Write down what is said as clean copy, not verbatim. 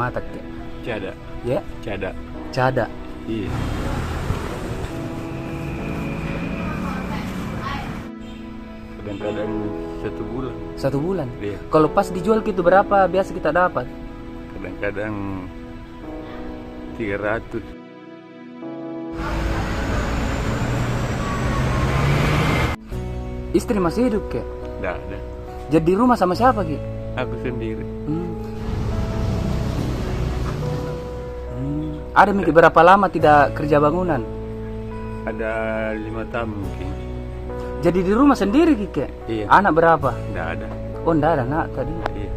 mata ke? Cada. Ya, Cada. cada. Iya. Kadang-kadang 1 bulan. 1 bulan. Iya. Kalau pas dijual gitu berapa biasa kita dapat? Kadang-kadang 300. Istri masih hidup ke? Nggak ada. Jadi di rumah sama siapa Ki? Aku sendiri. Ada Miki berapa lama tidak kerja bangunan? Ada 5 tahun mungkin. Jadi di rumah sendiri Ki ke? Iya. Anak berapa? Nggak ada. Oh, enggak ada anak tadi. Iya.